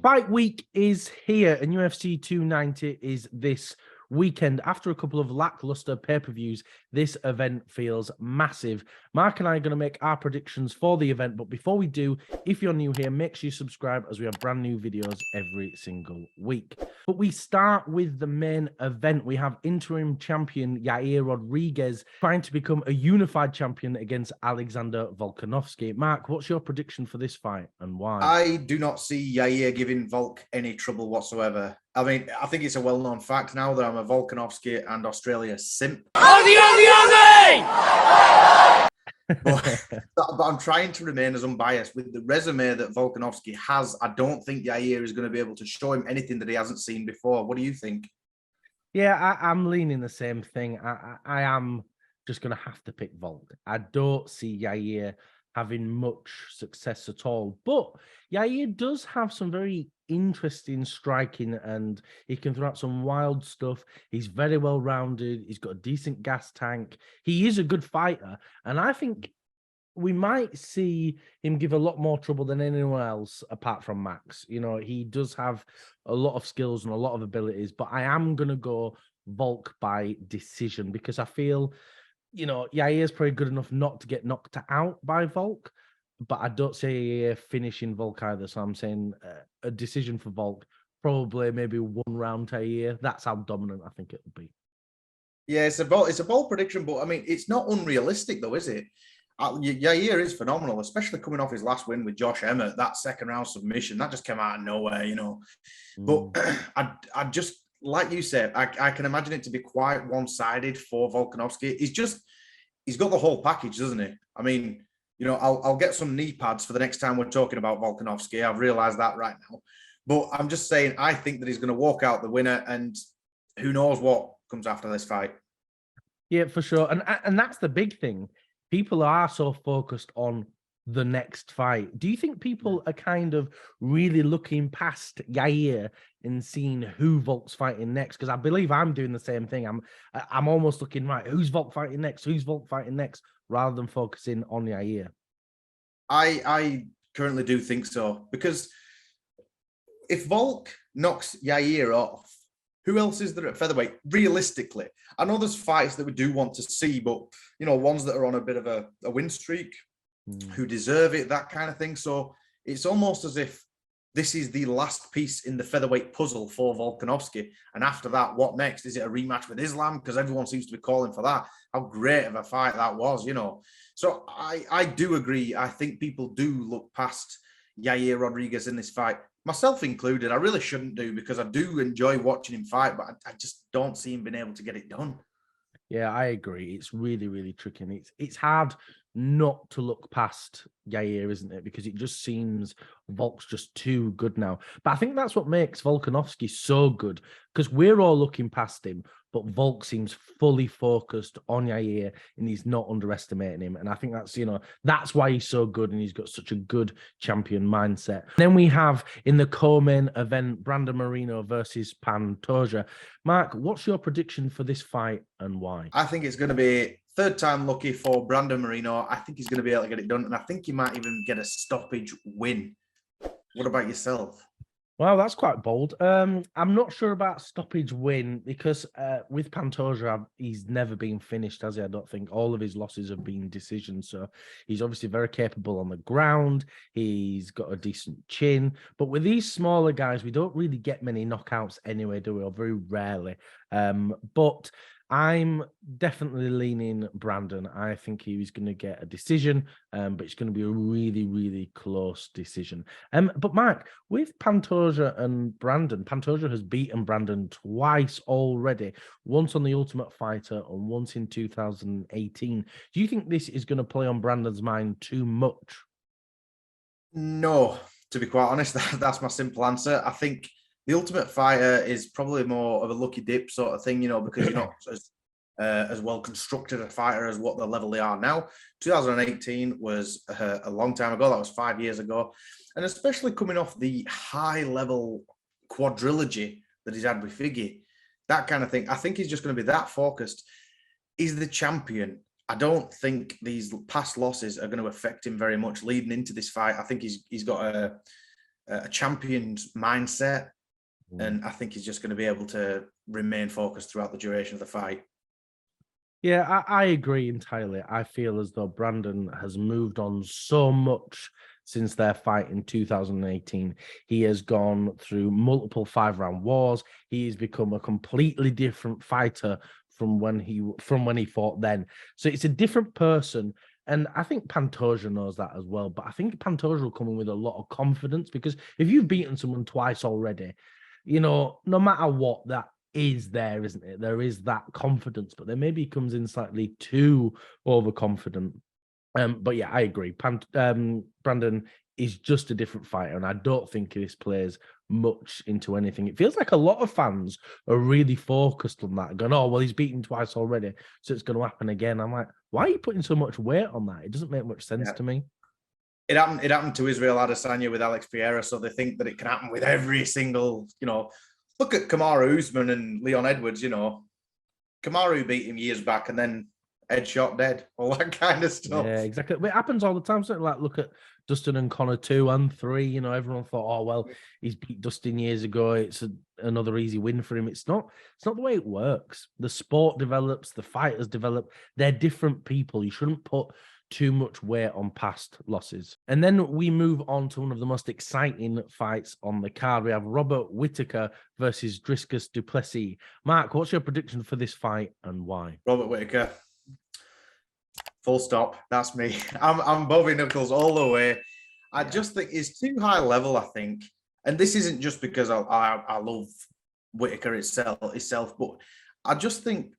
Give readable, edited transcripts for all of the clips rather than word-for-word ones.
Fight week is here, and UFC 290 is this weekend. After a couple of lackluster pay-per-views, this event feels massive. Mark and I are going to make our predictions for the event, but before we do, if you're new here, make sure you subscribe as we have brand new videos every single week. But we start with the main event. We have interim champion Yair Rodríguez trying to become a unified champion against Alexandre Volkanovski. Mark, what's your prediction for this fight and why? I do not see Yair giving Volk any trouble whatsoever. I mean, I think it's a well-known fact now that I'm a Volkanovski and Australia simp. But I'm trying to remain as unbiased. With the resume that Volkanovski has, I don't think Yair is going to be able to show him anything that he hasn't seen before. What do you think? Yeah, I'm leaning the same thing. I am just going to have to pick Volk. I don't see Yair having much success at all. But Yair does have some very interesting striking, and he can throw out some wild stuff. He's very well rounded. He's got a decent gas tank. He is a good fighter, and I think we might see him give a lot more trouble than anyone else apart from Max. You know, he does have a lot of skills and a lot of abilities, but I am going to go Volk by decision because I feel, you know, Yair's probably good enough not to get knocked out by Volk, but I don't see Yair finishing Volk either. So I'm saying a decision for Volk, probably maybe one round to Yair. That's how dominant I think it will be. Yeah, it's a bold prediction, but I mean, it's not unrealistic though, is it? Yair is phenomenal, especially coming off his last win with Josh Emmett, that second round submission. That just came out of nowhere, you know. But I just, like you said, I can imagine it to be quite one-sided for Volkanovski. He's got the whole package, doesn't he? I mean, you know, I'll get some knee pads for the next time we're talking about Volkanovski. I've realized that right now. But I'm just saying, I think that he's going to walk out the winner, and who knows what comes after this fight. Yeah, for sure. And that's the big thing. People are so focused on the next fight. Do you think people are kind of really looking past Yair and seeing who Volk's fighting next? Because I believe I'm doing the same thing. I'm almost looking, right, who's Volk fighting next? Who's Volk fighting next? Rather than focusing on Yair. I currently do think so, because if Volk knocks Yair off, who else is there at featherweight? Realistically, I know there's fights that we do want to see, but, you know, ones that are on a bit of a win streak, who deserve it, that kind of thing. So it's almost as if this is the last piece in the featherweight puzzle for Volkanovski. And after that, what next? Is it a rematch with Islam? Because everyone seems to be calling for that. How great of a fight that was, you know. So I do agree. I think people do look past Yair Rodríguez in this fight, myself included. I really shouldn't do, because I do enjoy watching him fight, but I just don't see him being able to get it done. Yeah, I agree. It's really, really tricky. And it's hard not to look past Yair, isn't it? Because it just seems Volk's just too good now. But I think that's what makes Volkanovski so good, because we're all looking past him, but Volk seems fully focused on Yair and he's not underestimating him. And I think that's, you know, that's why he's so good and he's got such a good champion mindset. Then we have in the co-main event, Brandon Moreno versus Pantoja. Mark, what's your prediction for this fight and why? I think it's going to be third time lucky for Brandon Moreno. I think he's going to be able to get it done, and I think he might even get a stoppage win. What about yourself? Well, that's quite bold. I'm not sure about stoppage win, because with Pantoja, he's never been finished, has he? I don't think. All of his losses have been decisions. So he's obviously very capable on the ground. He's got a decent chin. But with these smaller guys, we don't really get many knockouts anyway, do we? Or very rarely. But I'm definitely leaning Brandon. I think he's going to get a decision, but it's going to be a really, really close decision. But Mark, with Pantoja and Brandon, Pantoja has beaten Brandon twice already, once on the Ultimate Fighter and once in 2018. Do you think this is going to play on Brandon's mind too much? No, to be quite honest, that's my simple answer. I think the Ultimate Fighter is probably more of a lucky dip sort of thing, you know, because you're not as well constructed a fighter as what the level they are now. 2018 was a long time ago. That was 5 years ago. And especially coming off the high level quadrilogy that he's had with Figgy, that kind of thing. I think he's just going to be that focused. He's the champion. I don't think these past losses are going to affect him very much leading into this fight. I think he's got a champion's mindset. And I think he's just going to be able to remain focused throughout the duration of the fight. Yeah, I agree entirely. I feel as though Brandon has moved on so much since their fight in 2018. He has gone through multiple 5-round wars. He's become a completely different fighter from when he fought then. So it's a different person. And I think Pantoja knows that as well. But I think Pantoja will come in with a lot of confidence, because if you've beaten someone twice already, no matter what, that is there, isn't it? There is that confidence, but then maybe he comes in slightly too overconfident. But yeah, I agree. Brandon is just a different fighter, and I don't think this plays much into anything. It feels like a lot of fans are really focused on that, going, "Oh, well, he's beaten twice already, so it's going to happen again." I'm like, why are you putting so much weight on that? It doesn't make much sense to me. It happened to Israel Adesanya with Alex Pereira, so they think that it can happen with every single, look at Kamaru Usman and Leon Edwards, Kamaru beat him years back and then headshot dead, all that kind of stuff. Yeah, exactly. It happens all the time. So, like, look at Dustin and Connor 2 and 3. Everyone thought, oh, well, he's beat Dustin years ago. It's another easy win for him. It's not the way it works. The sport develops, the fighters develop. They're different people. You shouldn't put too much weight on past losses. And then we move on to one of the most exciting fights on the card. We have Robert Whittaker versus Dricus du Plessis. Mark, what's your prediction for this fight and why? Robert Whittaker. Full stop. That's me. I'm Bobby Knuckles all the way. I just think it's too high level, I think. And this isn't just because I love Whittaker itself, but I just think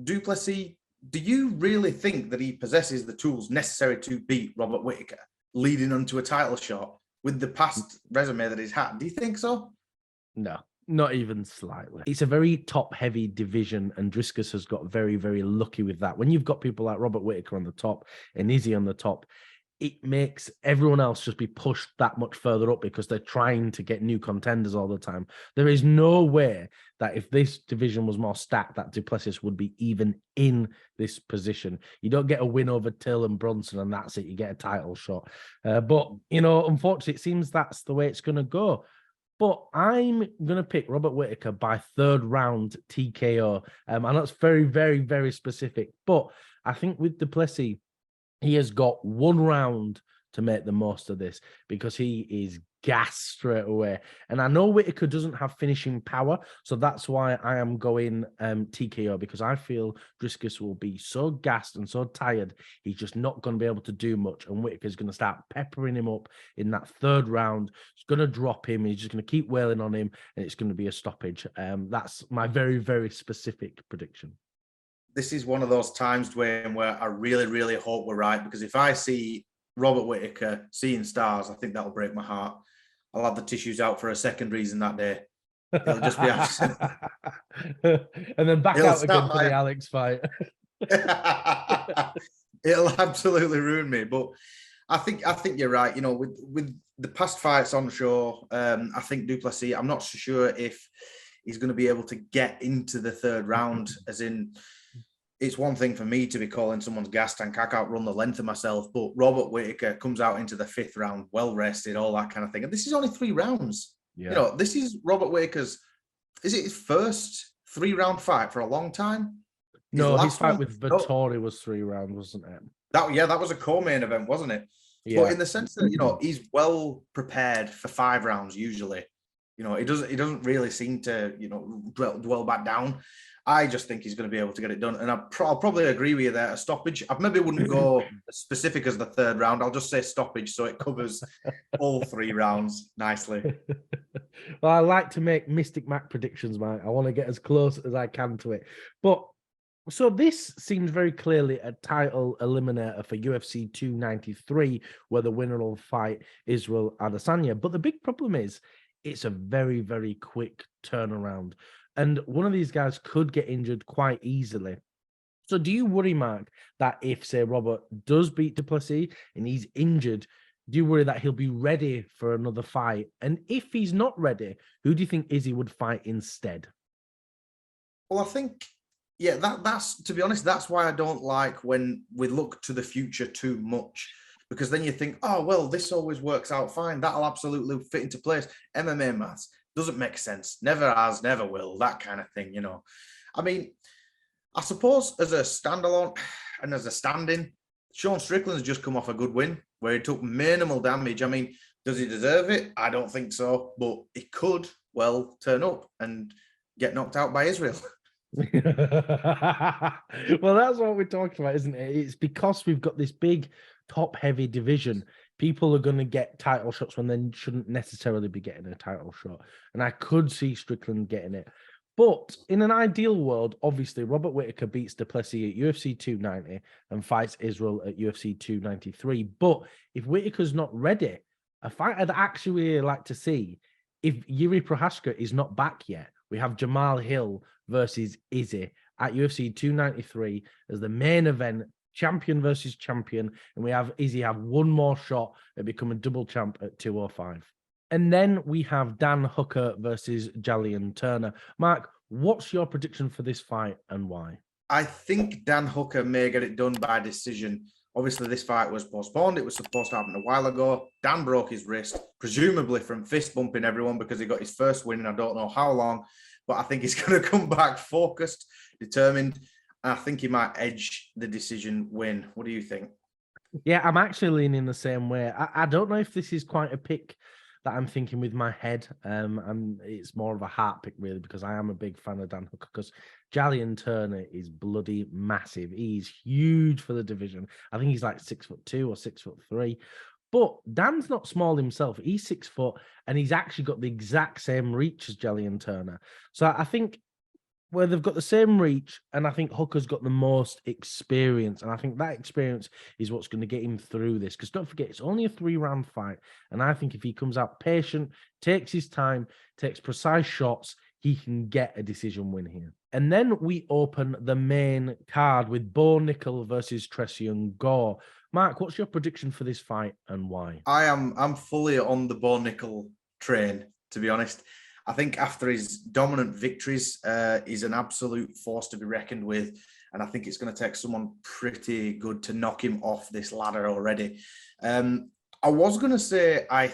du Plessis, do you really think that he possesses the tools necessary to beat Robert Whittaker, leading onto a title shot with the past resume that he's had? Do you think so? No, not even slightly. It's a very top-heavy division, and Dricus has got very, very lucky with that. When you've got people like Robert Whittaker on the top and Izzy on the top, it makes everyone else just be pushed that much further up because they're trying to get new contenders all the time. There is no way that if this division was more stacked, that du Plessis would be even in this position. You don't get a win over Till and Brunson and that's it. You get a title shot. But, unfortunately, it seems that's the way it's going to go. But I'm going to pick Robert Whittaker by 3rd round TKO. And that's very, very, very specific. But I think with du Plessis, he has got 1 round to make the most of this because he is gassed straight away. And I know Whittaker doesn't have finishing power, so that's why I am going TKO, because I feel Dricus will be so gassed and so tired, he's just not going to be able to do much. And Whittaker's going to start peppering him up in that 3rd round. He's going to drop him. He's just going to keep wailing on him, and it's going to be a stoppage. That's my very, very specific prediction. This is one of those times, Dwayne, where I really, really hope we're right, because if I see Robert Whittaker seeing stars, I think that'll break my heart. I'll have the tissues out for a second reason that day. It'll just be absolute. And then back out again for the Alex fight. It'll absolutely ruin me. But I think you're right. With the past fights on show, I think du Plessis, I'm not sure if he's going to be able to get into the 3rd round, as in, it's one thing for me to be calling someone's gas tank. I can't run the length of myself, but Robert Whittaker comes out into the 5th round, well rested, all that kind of thing. And this is only 3 rounds. Yeah. This is Robert Whittaker's, is it his first 3-round fight for a long time? His fight with Vettori was 3 rounds, wasn't it? That was a co-main event, wasn't it? Yeah. But in the sense that, he's well prepared for 5 rounds usually. He doesn't really seem to, dwell back down. I just think he's going to be able to get it done. And I'll probably agree with you there, a stoppage. I maybe wouldn't go as specific as the 3rd round. I'll just say stoppage, so it covers all 3 rounds nicely. Well, I like to make Mystic Mac predictions, Mike. I want to get as close as I can to it. But so this seems very clearly a title eliminator for UFC 293, where the winner will fight Israel Adesanya. But the big problem is it's a very, very quick turnaround. And one of these guys could get injured quite easily. So do you worry, Mark, that if, say, Robert does beat du Plessis and he's injured, do you worry that he'll be ready for another fight? And if he's not ready, who do you think Izzy would fight instead? Well, I think, that's, to be honest, that's why I don't like when we look to the future too much. because then you think, oh, well, this always works out fine. That'll absolutely fit into place. MMA maths doesn't make sense. Never has, never will, that kind of thing, you know. I mean, I suppose as a standalone and as a stand-in, Sean Strickland's just come off a good win where he took minimal damage. I mean, does he deserve it? I don't think so, but he could well turn up and get knocked out by Israel. Well, that's what we're talking about, isn't it? It's because we've got this big top-heavy division. People are going to get title shots when they shouldn't necessarily be getting a title shot. And I could see Strickland getting it. But in an ideal world, obviously, Robert Whittaker beats Plessis at UFC 290 and fights Israel at UFC 293. But if Whittaker's not ready, a fight I'd actually like to see, if Yuri Prohaska is not back yet, we have Jamal Hill versus Izzy at UFC 293 as the main event, champion versus champion. And we have Izzy have one more shot at becoming double champ at 205. And then we have Dan Hooker versus Jalin Turner. Mark, what's your prediction for this fight and why? I think Dan Hooker may get it done by decision. Obviously, this fight was postponed. It was supposed to happen a while ago. Dan broke his wrist, presumably from fist bumping everyone because he got his first win in I don't know how long. But I think he's going to come back focused, determined. And I think he might edge the decision win. What do you think? Yeah, I'm actually leaning the same way. I don't know if this is quite a pick that I'm thinking with my head. And it's more of a heart pick, really, because I am a big fan of Dan Hooker, because Jalin Turner is bloody massive. He's huge for the division. I think he's like 6'2" or 6'3". But Dan's not small himself. He's 6 foot, and he's actually got the exact same reach as Jalin Turner. So I think where they've got the same reach, and I think Hooker's got the most experience, and I think that experience is what's going to get him through this. Because don't forget, it's only a 3-round fight, and I think if he comes out patient, takes his time, takes precise shots, he can get a decision win here. And then we open the main card with Bo Nickal versus Tresean Gore. Mark, what's your prediction for this fight and why? I'm fully on the Bo Nickal train, to be honest. I think after his dominant victories, he's an absolute force to be reckoned with. And I think it's going to take someone pretty good to knock him off this ladder already. I was going to say, I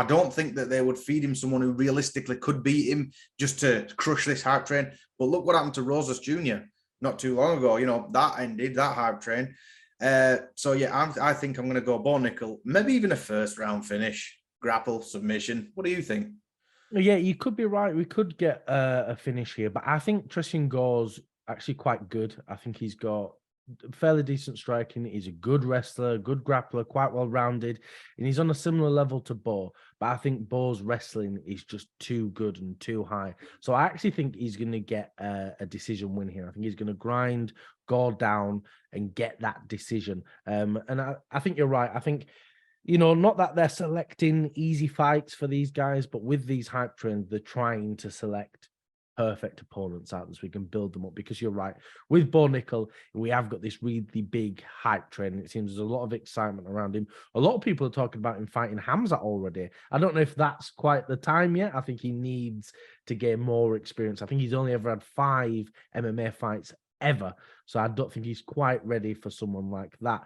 don't think that they would feed him someone who realistically could beat him just to crush this hype train. But look what happened to Rosas Jr. not too long ago. You know, that ended that hype train. So yeah, I think I'm going to go Bo Nickal, maybe even a first round finish, grapple, submission. What do you think? Yeah, you could be right. We could get a finish here, but I think Tresean Gore's actually quite good. I think he's got fairly decent striking. He's a good wrestler, good grappler, quite well rounded, and he's on a similar level to Bo. But I think Bo's wrestling is just too good and too high. So I actually think he's going to get a decision win here. I think he's going to grind Gore down and get that decision. And I think you're right. I think, you know, not that they're selecting easy fights for these guys, but with these hype trains, they're trying to select perfect opponents out so we can build them up. Because you're right, with Bo Nickal, we have got this really big hype train, and it seems there's a lot of excitement around him. A lot of people are talking about him fighting Hamzat already. I don't know if that's quite the time yet. I think he needs to gain more experience. I think he's only ever had 5 MMA fights ever, so I don't think he's quite ready for someone like that.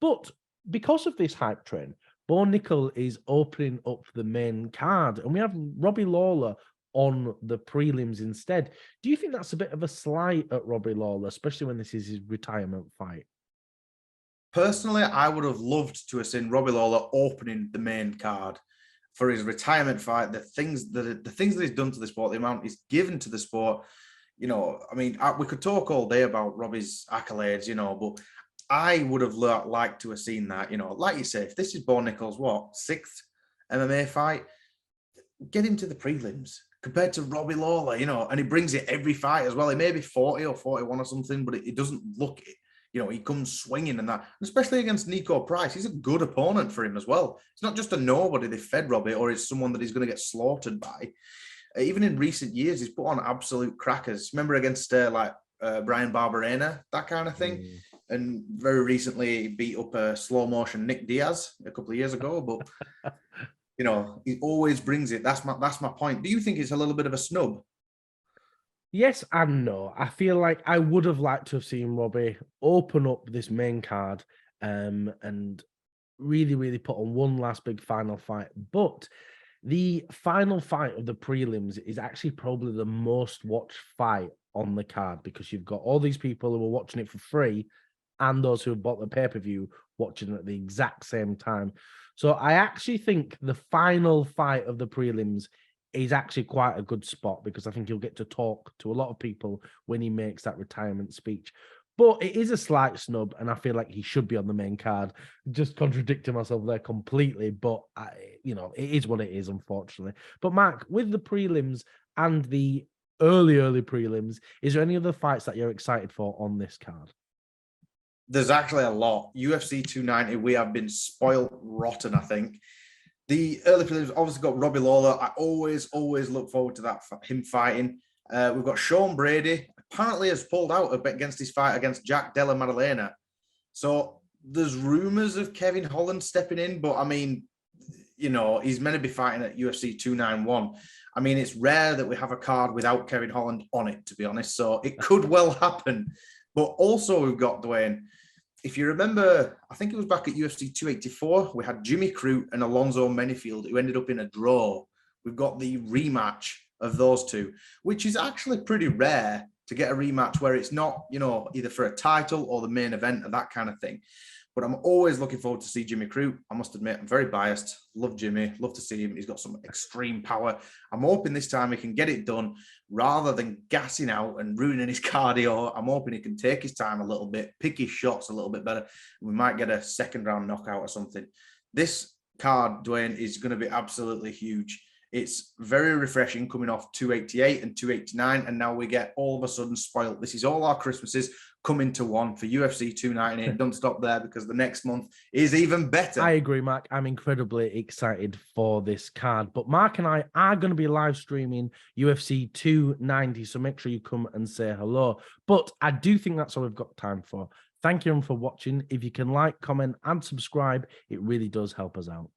But because of this hype train, Bo Nickal is opening up the main card, and we have Robbie Lawler on the prelims instead. Do you think that's a bit of a slight at Robbie Lawler, especially when this is his retirement fight? Personally, I would have loved to have seen Robbie Lawler opening the main card for his retirement fight. The things that he's done to the sport, the amount he's given to the sport. You know, I mean, we could talk all day about Robbie's accolades, you know, but I would have liked to have seen that. You know, like you say, if this is Bo Nickal's 6th MMA fight, get him to the prelims compared to Robbie Lawler, you know, and he brings it every fight as well. He may be 40 or 41 or something, but it doesn't look it. You know, he comes swinging and that, especially against Nico Price. He's a good opponent for him as well. It's not just a nobody they fed Robbie, or it's someone that he's going to get slaughtered by. Even in recent years, he's put on absolute crackers. Remember against Brian Barberena, that kind of thing. And very recently he beat up a slow motion Nick Diaz a couple of years ago. But you know, he always brings it. That's my point. Do you think it's a little bit of a snub? Yes and no. I feel like I would have liked to have seen Robbie open up this main card and really put on one last big final fight. But the final fight of the prelims is actually probably the most watched fight on the card, because you've got all these people who are watching it for free and those who have bought the pay-per-view watching it at the exact same time. So I actually think the final fight of the prelims is actually quite a good spot, because I think he'll get to talk to a lot of people when he makes that retirement speech. But it is a slight snub, and I feel like he should be on the main card. Just contradicting myself there completely, but it is what it is, unfortunately. But Mark, with the prelims and the early prelims, is there any other fights that you're excited for on this card? There's actually a lot. UFC 290, we have been spoiled rotten, I think. The early prelims obviously got Robbie Lawler. I always look forward to that, him fighting. We've got Sean Brady, apparently has pulled out against his fight against Jack Della Maddalena. So there's rumors of Kevin Holland stepping in, but I mean, he's meant to be fighting at UFC 291. I mean, it's rare that we have a card without Kevin Holland on it, to be honest. So it could well happen. But also we've got Dwain. If you remember, I think it was back at UFC 284, we had Jimmy Crute and Alonzo Menifield, who ended up in a draw. We've got the rematch of those two, which is actually pretty rare to get a rematch where it's not, either for a title or the main event or that kind of thing. But I'm always looking forward to see Jimmy Crute. I must admit, I'm very biased. Love Jimmy. Love to see him. He's got some extreme power. I'm hoping this time he can get it done rather than gassing out and ruining his cardio. I'm hoping he can take his time a little bit, pick his shots a little bit better. We might get a second round knockout or something. This card, Dwain, is going to be absolutely huge. It's very refreshing coming off 288 and 289, and now we get all of a sudden spoiled. This is all our Christmases coming to one for UFC 298. Don't stop there, because the next month is even better. I agree, Mark. I'm incredibly excited for this card. But Mark and I are going to be live streaming UFC 290, so make sure you come and say hello. But I do think that's all we've got time for. Thank you for watching. If you can like, comment, and subscribe, it really does help us out.